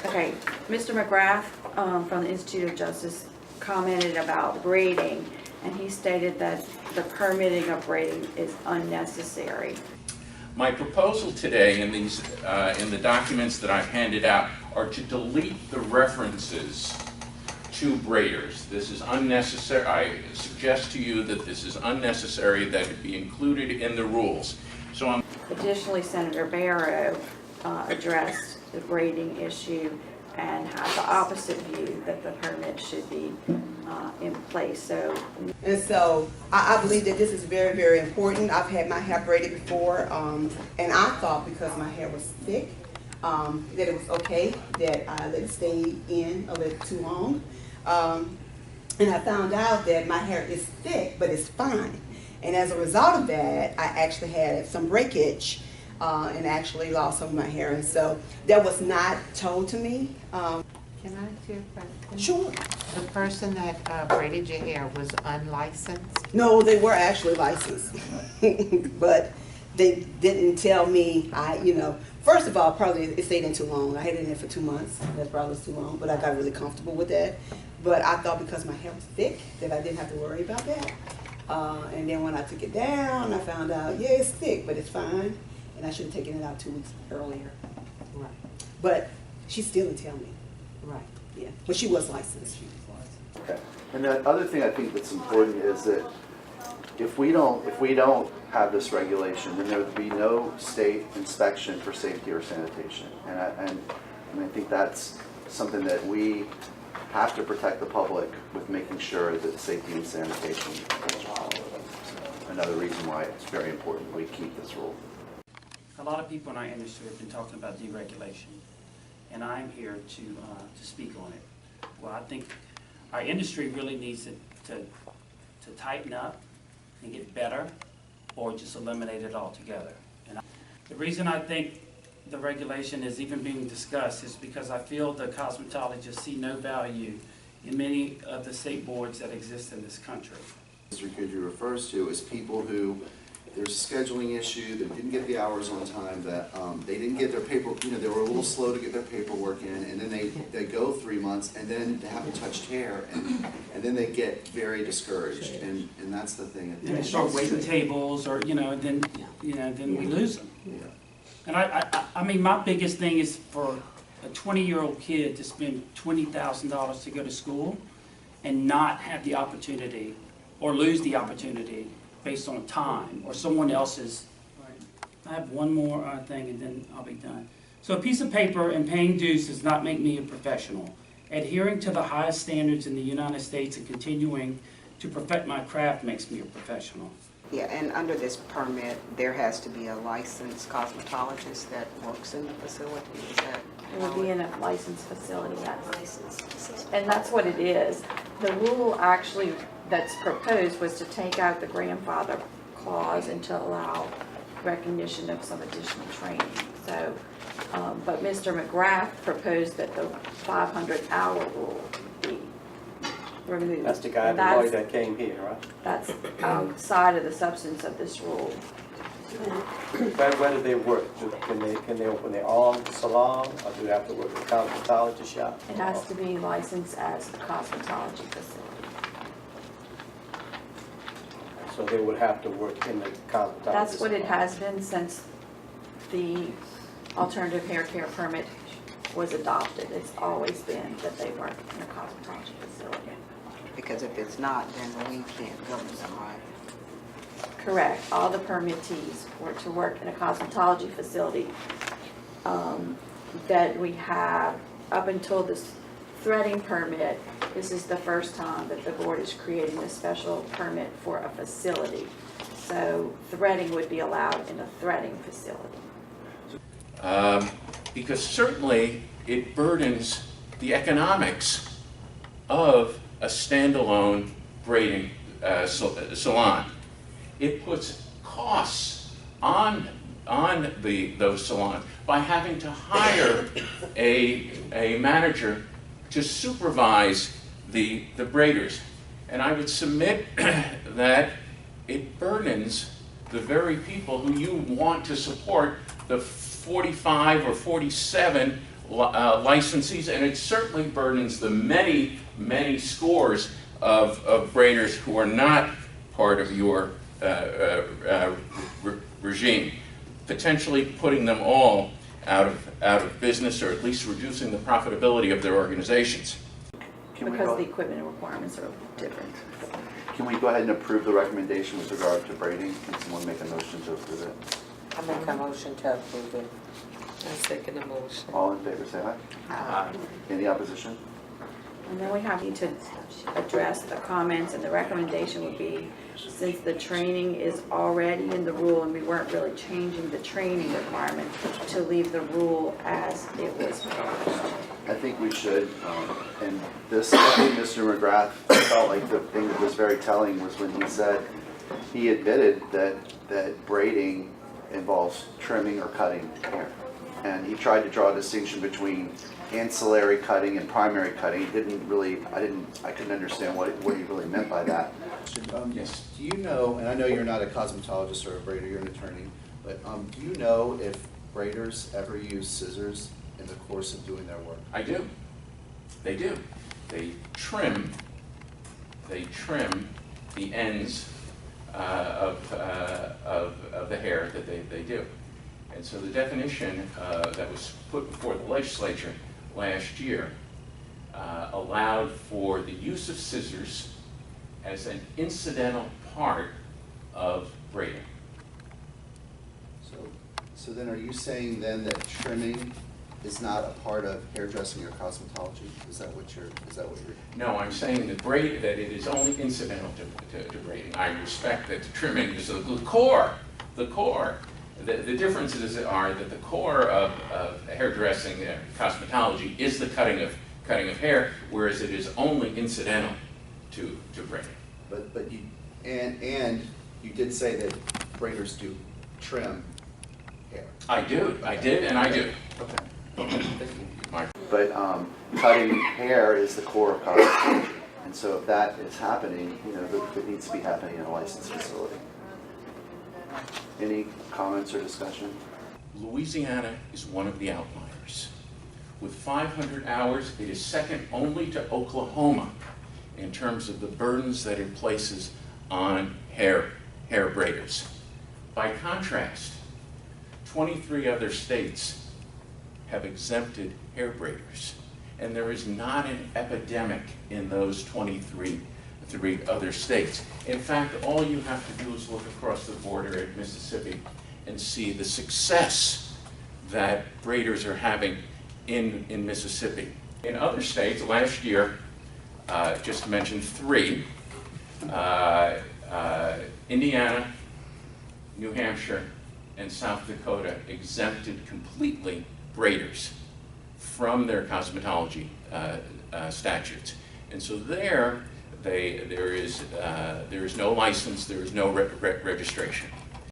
Okay, Mr. McGrath from the Institute of Justice commented about braiding, and he stated that the permitting of braiding is unnecessary. My proposal today in the documents that I've handed out are to delete the references to braiders. This is unnecessary. I suggest to you that this is unnecessary, that it be included in the rules. So Additionally, Senator Barrow addressed the braiding issue and has the opposite view, that the permit should be in place. And so I believe that this is very, very important. I've had my hair braided before, and I thought because my hair was thick, that it was okay that I let it stay in a little too long. And I found out that my hair is thick, but it's fine. And as a result of that, I actually had some breakage and actually lost some of my hair. And so that was not told to me. Can I ask you a question? Sure. The person that braided your hair was unlicensed? No, they were actually licensed, but they didn't tell me. First of all, probably it stayed in too long. I had it in there for 2 months. That probably was too long, but I got really comfortable with that. But I thought because my hair was thick that I didn't have to worry about that. And then when I took it down, I found out, yeah, it's thick, but it's fine. And I should have taken it out 2 weeks earlier. Right. But she still didn't tell me. Right. Yeah, but she was licensed. Okay. And the other thing I think that's important is that if we don't have this regulation, then there would be no state inspection for safety or sanitation. And I think that's something that we have to protect the public with, making sure that safety and sanitation is followed. So another reason why it's very important we keep this rule. A lot of people in our industry have been talking about deregulation, and I'm here to speak on it. Well, I think our industry really needs to tighten up and get better, or just eliminate it altogether. And the reason I think the regulation is even being discussed is because I feel the cosmetologists see no value in many of the state boards that exist in this country. Mr. Kudry refers to is people who, there's a scheduling issue, they didn't get the hours on time, that they didn't get their paper, they were a little slow to get their paperwork in, and then they go 3 months, and then they haven't touched hair, and then they get very discouraged, and that's the thing. And they start waiting tables, or then we lose them. Yeah. And I mean, my biggest thing is for a 20-year-old kid to spend $20,000 to go to school and not have the opportunity, or lose the opportunity based on time or someone else's. I have one more thing and then I'll be done. So a piece of paper and paying dues does not make me a professional. Adhering to the highest standards in the United States and continuing to perfect my craft makes me a professional. Yeah, and under this permit, there has to be a licensed cosmetologist that works in the facility. Is that? It would be in a licensed facility, yes. And that's what it is. The rule actually that's proposed was to take out the grandfather clause and to allow recognition of some additional training. So, but Mr. McGrath proposed that the 500-hour rule be removed. That's the guy, the boy that came here, right? That's outside of the substance of this rule. Where do they work? Can they open their own salon, or do they have to work at a cosmetology shop? It has to be licensed as a cosmetology facility. So they would have to work in the cosmetology. That's what it salon. has been since the alternative hair care permit was adopted. It's always been that they work in a cosmetology facility. Because if it's not, then we can't govern them, right? Correct. All the permittees were to work in a cosmetology facility that we have up until this threading permit. This is the first time that the board is creating a special permit for a facility. So threading would be allowed in a threading facility. because certainly it burdens the economics of a standalone braiding salon. It puts costs on those salons by having to hire a manager to supervise the braiders. And I would submit that it burdens the very people who you want to support, the 45 or 47 licensees, and it certainly burdens the many, many scores of braiders who are not part of your regime, potentially putting them all out of business, or at least reducing the profitability of their organizations. Because the equipment requirements are different. Can we go ahead and approve the recommendation with regard to braiding? Can someone make a motion to approve it? I make a motion to approve it. I second the motion. All in favor, say aye. Aye. Any opposition? And then we have to address the comments, and the recommendation would be, since the training is already in the rule and we weren't really changing the training requirement, to leave the rule as it was published. I think we should, and this, I think Mr. McGrath felt like the thing that was very telling was when he said, he admitted that braiding involves trimming or cutting hair. And he tried to draw a distinction between ancillary cutting and primary cutting. He didn't really, I couldn't understand what he really meant by that. Yes. Do you know, and I know you're not a cosmetologist or a braider, you're an attorney, but do you know if braiders ever use scissors in the course of doing their work? I do. They do. They trim the ends of the hair that they do. And so the definition that was put before the legislature last year allowed for the use of scissors as an incidental part of braiding. So then are you saying then that trimming is not a part of hairdressing or cosmetology? Is that what you're? No, I'm saying that that it is only incidental to braiding. I respect that the trimming is the core. The differences are that the core of hairdressing cosmetology is the cutting of hair, whereas it is only incidental to braiding. But you and you did say that braiders do trim hair. I did, and I do. Okay. Thank you. But cutting hair is the core of cosmetology. And so if that is happening, it needs to be happening in a licensed facility. Any comments or discussion? Louisiana is one of the outliers. With 500 hours, it is second only to Oklahoma in terms of the burdens that it places on hair braiders. By contrast, 23 other states have exempted hair braiders, and there is not an epidemic in those 23 other states. In fact, all you have to do is look across the border at Mississippi and see the success that braiders are having in Mississippi. In other states, last year, just to mention three, Indiana, New Hampshire, and South Dakota exempted completely braiders from their cosmetology statutes. And so there is no license, there is no registration.